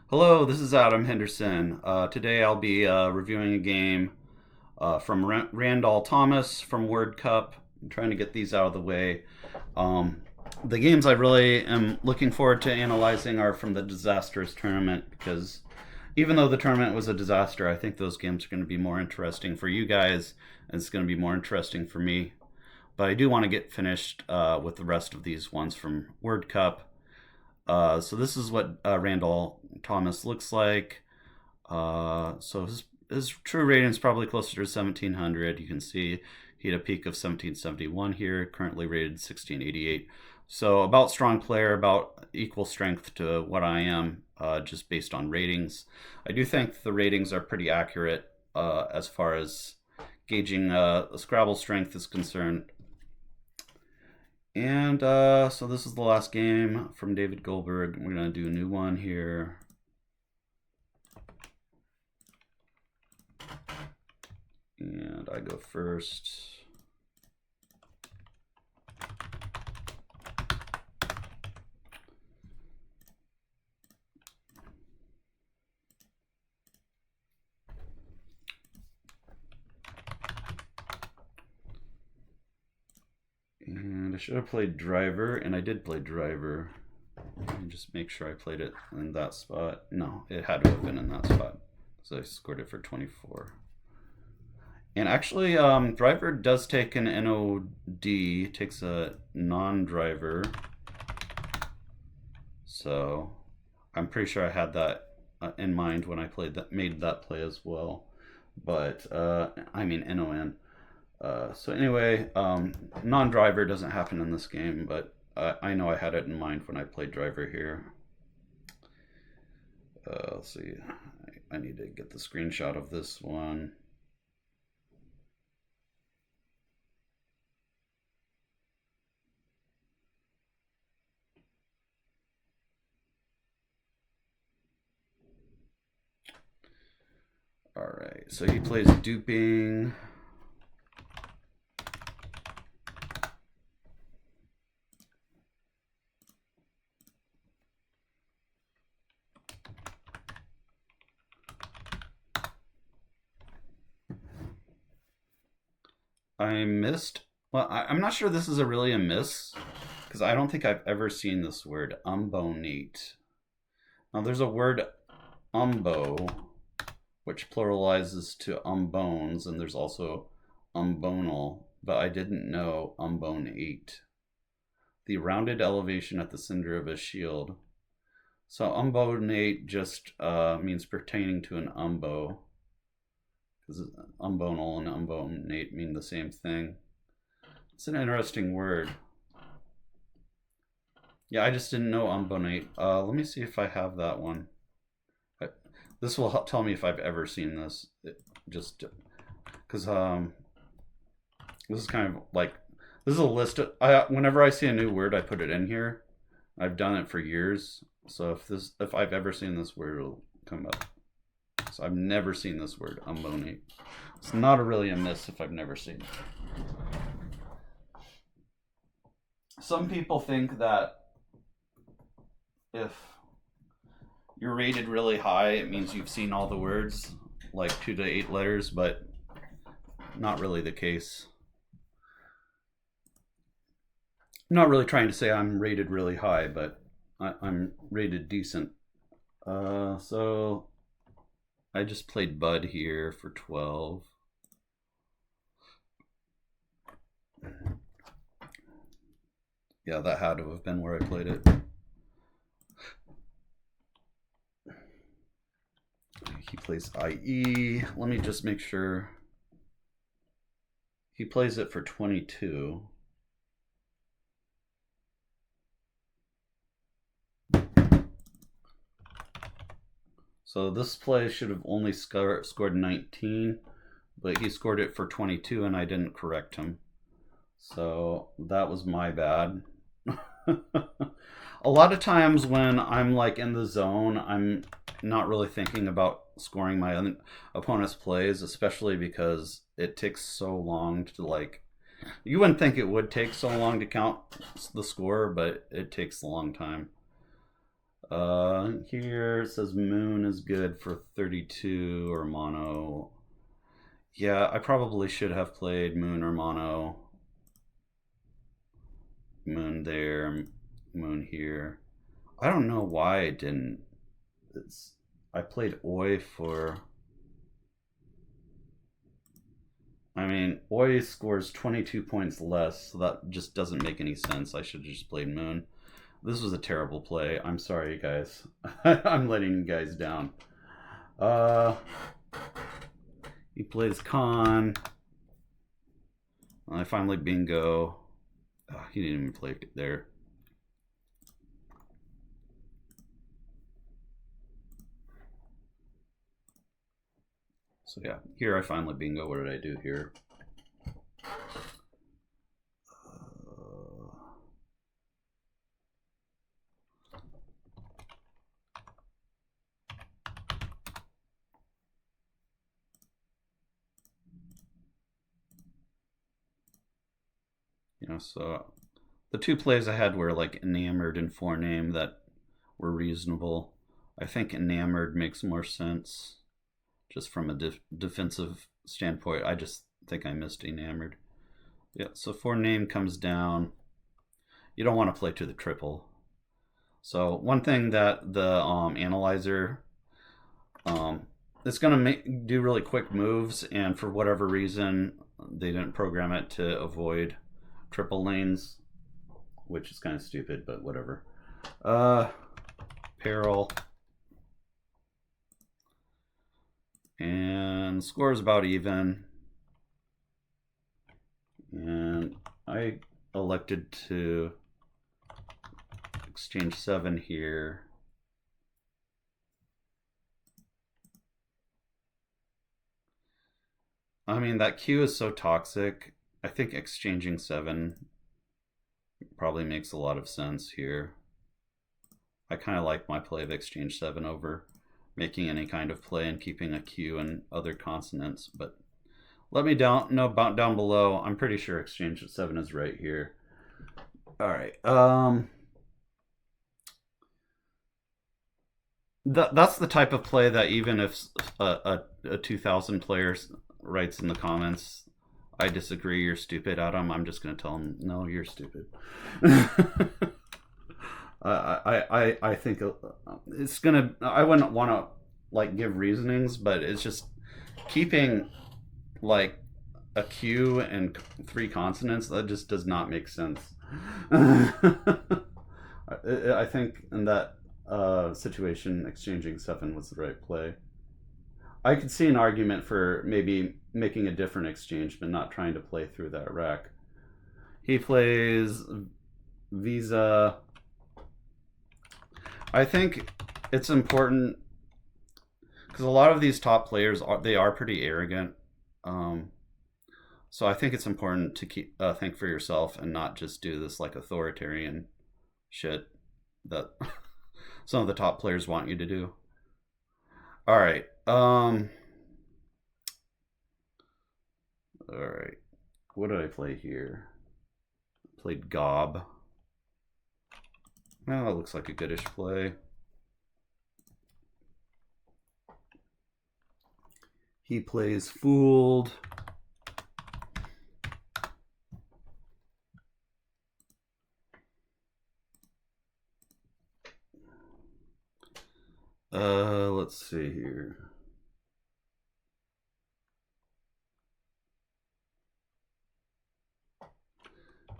Hello, this is Adam Henderson. Today I'll be reviewing a game from Randall Thomas from WordCup. I'm trying to get these out of the way. Um, the games I really am looking forward to analyzing are from the Disasters tournament because even though the tournament was a disaster, I think those games are going to be more interesting for you guys and it's going to be more interesting for me. But I do want to get finished with the rest of these ones from WordCup. So this is what Randall Thomas looks like. So his true rating is probably closer to 1700. You can see he had a peak of 1771 here, currently rated 1688. So about strong player, about equal strength to what I am, just based on ratings. I do think the ratings are pretty accurate as far as gauging Scrabble strength is concerned. And so this is the last game from David Goldberg. We're going to do a new one here. And I go first. And I should have played driver, and I did play driver. Let me just make sure I played it in that spot. No, it had to have been in that spot. So I scored it for 24. And actually, driver does take an NOD, takes a non-driver. So I'm pretty sure I had that in mind when I made that play as well. But I mean NON. So anyway, non-driver doesn't happen in this game, but I know I had it in mind when I played driver here. Let's see. I need to get the screenshot of this one. All right, so he plays duping. I missed. Well, I'm not sure this is really a miss because I don't think I've ever seen this word umbonate. Now there's a word umbo, which pluralizes to umbones, and there's also umbonal, but I didn't know umbonate. The rounded elevation at the center of a shield. So umbonate just means pertaining to an umbo. Because umbonal and umbonate mean the same thing. It's an interesting word. Yeah, I just didn't know umbonate. Let me see if I have that one. This will tell me if I've ever seen this. Just because this is kind of like this is a list. Whenever I see a new word, I put it in here. I've done it for years. So if I've ever seen this word, it'll come up. So I've never seen this word, umbonate. It's not really a miss if I've never seen it. Some people think that if you're rated really high, it means you've seen all the words, like 2 to 8 letters, but not really the case. I'm not really trying to say I'm rated really high, but I'm rated decent. So I just played Bud here for 12. Yeah, that had to have been where I played it. He plays IE. Let me just make sure. He plays it for 22. So this play should have only scored 19, but he scored it for 22 and I didn't correct him. So that was my bad. A lot of times when I'm like in the zone, I'm not really thinking about scoring my opponent's plays, especially because it takes so long to like. You wouldn't think it would take so long to count the score, but it takes a long time. Here it says moon is good for 32 or mono. Yeah, I probably should have played moon or mono. Moon there, moon here. I don't know why I didn't. I played Oi for. I mean, Oi scores 22 points less, so that just doesn't make any sense. I should have just played Moon. This was a terrible play. I'm sorry, guys. I'm letting you guys down. He plays Con. I finally bingo. Oh, he didn't even play it there. So yeah, here I finally bingo. What did I do here? So the two plays I had were like enamored and forename that were reasonable. I think enamored makes more sense just from a defensive standpoint. I just think I missed enamored. Yeah, so forename comes down. You don't want to play to the triple. So one thing that the analyzer it's going to do really quick moves, and for whatever reason they didn't program it to avoid triple lanes, which is kind of stupid, but whatever. Peril. And score is about even. And I elected to exchange 7 here. I mean, that queue is so toxic. I think exchanging 7 probably makes a lot of sense here. I kind of like my play of exchange 7 over making any kind of play and keeping a queue and other consonants, but let me know about down below. I'm pretty sure exchange 7 is right here. All right. That's the type of play that even if a 2,000 players writes in the comments, I disagree, you're stupid, Adam, I'm just going to tell him, no, you're stupid. I think it's gonna. I wouldn't want to like give reasonings, but it's just keeping like a Q and 3 consonants. That just does not make sense. I think in that situation, exchanging 7 was the right play. I could see an argument for maybe making a different exchange, but not trying to play through that rack. He plays Visa. I think it's important because a lot of these top players are pretty arrogant. So I think it's important to keep think for yourself and not just do this like authoritarian shit that some of the top players want you to do. All right. All right. What did I play here? I played Gob. Well, that looks like a goodish play. He plays Fooled. Let's see here.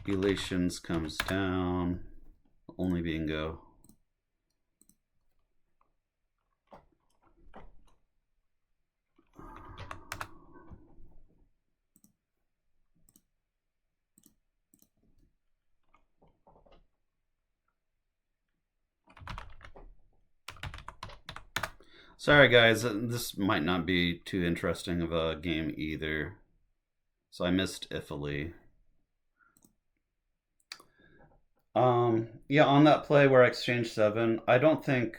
Elations comes down. Only bingo. Sorry guys, this might not be too interesting of a game either. So I missed Italy. Yeah, on that play where I exchanged 7, I don't think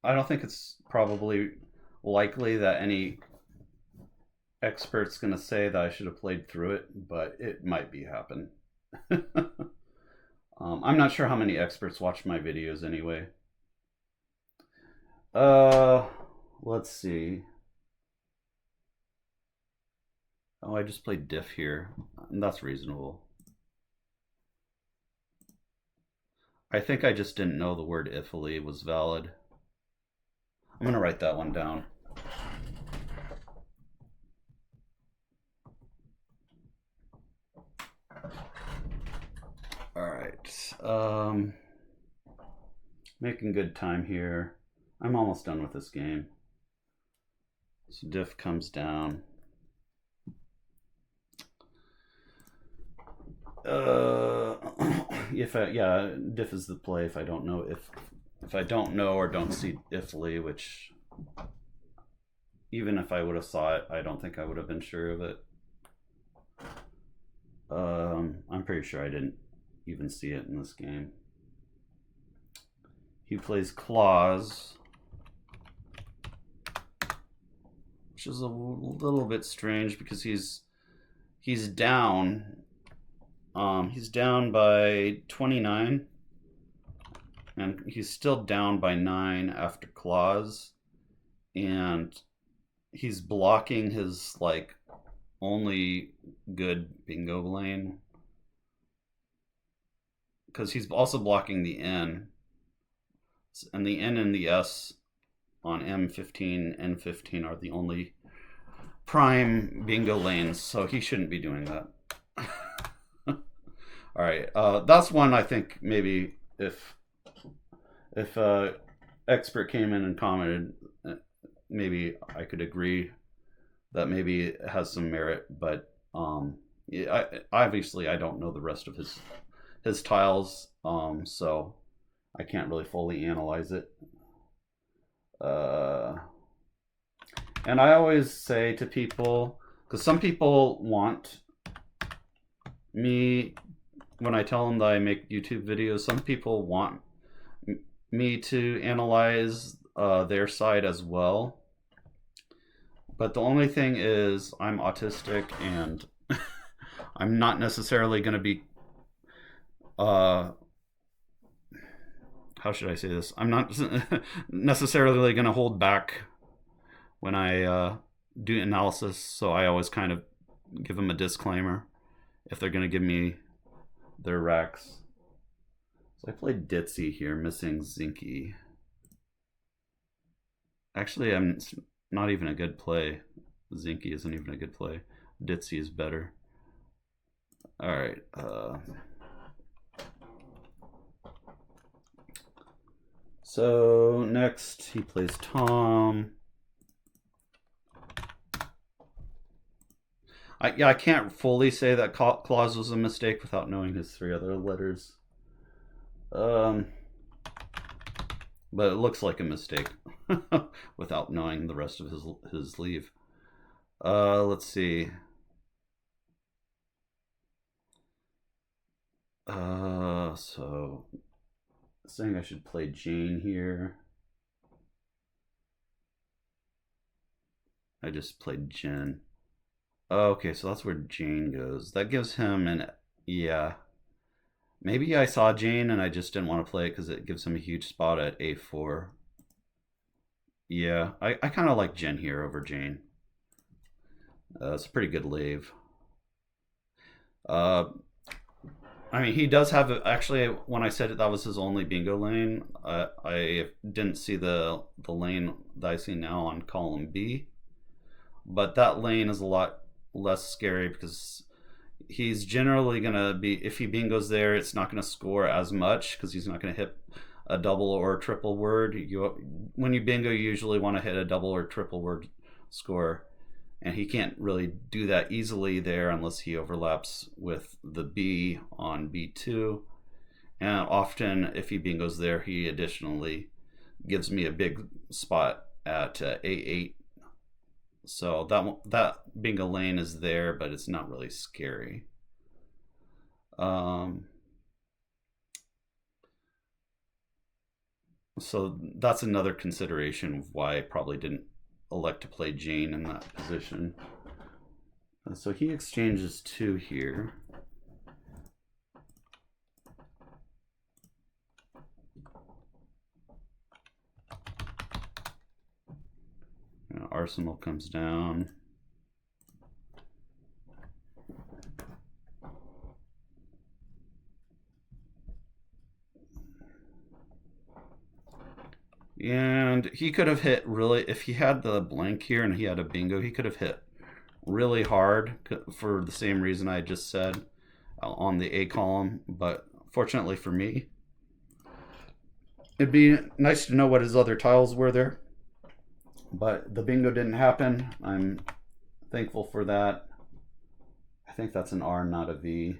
it's probably likely that any expert's gonna say that I should have played through it, but it might be happen. I'm not sure how many experts watch my videos anyway. Let's see. Oh, I just played diff here. That's reasonable. I think I just didn't know the word ifily was valid. I'm going to write that one down. All right. Making good time here. I'm almost done with this game. So diff comes down. Yeah, diff is the play if I don't know if I don't know or don't see ifly, which even if I would have saw it, I don't think I would have been sure of it. I'm pretty sure I didn't even see it in this game. He plays claws, which is a little bit strange because he's down. He's down by 29, and he's still down by 9 after claws, and he's blocking his like only good bingo lane because he's also blocking the N, and the N and the S on M15 and N15 are the only prime bingo lanes, so he shouldn't be doing that. All right, that's one I think maybe if expert came in and commented, maybe I could agree that maybe it has some merit, but obviously I don't know the rest of his tiles, so I can't really fully analyze it. And I always say to people, because some people want me, when I tell them that I make YouTube videos, some people want me to analyze their side as well. But the only thing is I'm autistic and I'm not necessarily going to be how should I say this? I'm not necessarily going to hold back when I do analysis, so I always kind of give them a disclaimer if they're going to give me their racks. So I played Ditzy here, missing Zinky. Actually, I'm not even a good play. Zinky isn't even a good play. Ditzy is better. All right. So next he plays Tom. I can't fully say that clause was a mistake without knowing his 3 other letters. But it looks like a mistake without knowing the rest of his leave. Let's see. So saying I should play Jane here. I just played Jen. Okay, so that's where Jane goes. That gives him an, yeah. Maybe I saw Jane and I just didn't want to play it because it gives him a huge spot at A4. Yeah, I kind of like Jen here over Jane. It's a pretty good lave. I mean, he does have, actually, when I said that was his only bingo lane, I didn't see the lane that I see now on column B. But that lane is a lot less scary because he's generally going to be, if he bingos there, it's not going to score as much because he's not going to hit a double or a triple word. When you bingo, you usually want to hit a double or triple word score, and he can't really do that easily there unless he overlaps with the B on B2. And often, if he bingos there, he additionally gives me a big spot at A8. So that bingo lane is there, but it's not really scary. So that's another consideration of why I probably didn't elect to play Jane in that position. So he exchanges 2 here. arsenal comes down. And he could have hit really, if he had the blank here and he had a bingo, he could have hit really hard for the same reason I just said on the A column. But fortunately for me, it'd be nice to know what his other tiles were there. But the bingo didn't happen. I'm thankful for that. I think that's an R, not a V.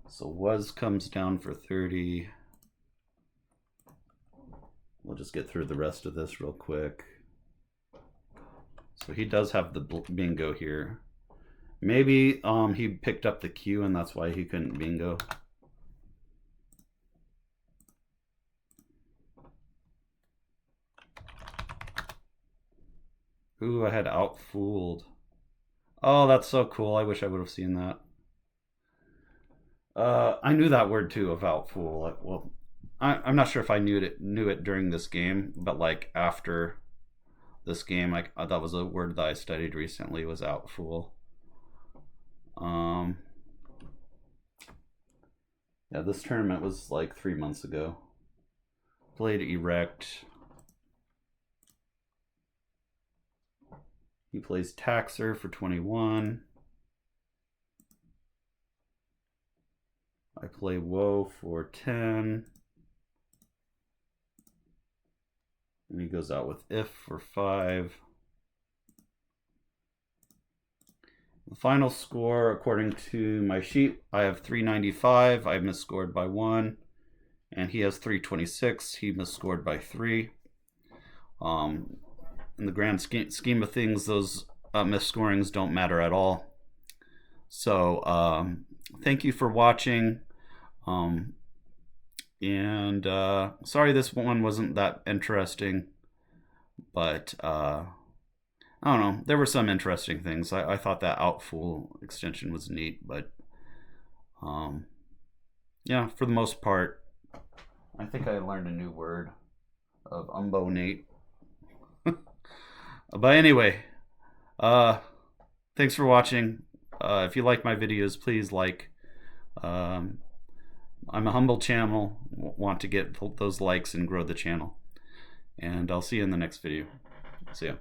So was comes down for 30. We'll just get through the rest of this real quick. So he does have the bingo here. Maybe he picked up the Q and that's why he couldn't bingo. Ooh, I had outfooled. Oh, that's so cool. I wish I would have seen that. I knew that word too, of outfool. Well, I'm not sure if I knew it during this game, but like after this game, like that was a word that I studied recently, was outfool. Yeah, this tournament was like 3 months ago. Played erect. He plays taxer for 21. I play woe for 10. And he goes out with if for 5. The final score, according to my sheet, I have 395. I misscored by 1. And he has 326. He misscored by 3. In the grand scheme of things, those misscorings don't matter at all. So thank you for watching. Sorry this one wasn't that interesting, but I don't know. There were some interesting things. I thought that outfool extension was neat, but yeah, for the most part, I think I learned a new word of umbonate. But anyway, thanks for watching. If you like my videos, please like. I'm a humble channel, want to get those likes and grow the channel. And I'll see you in the next video. See ya.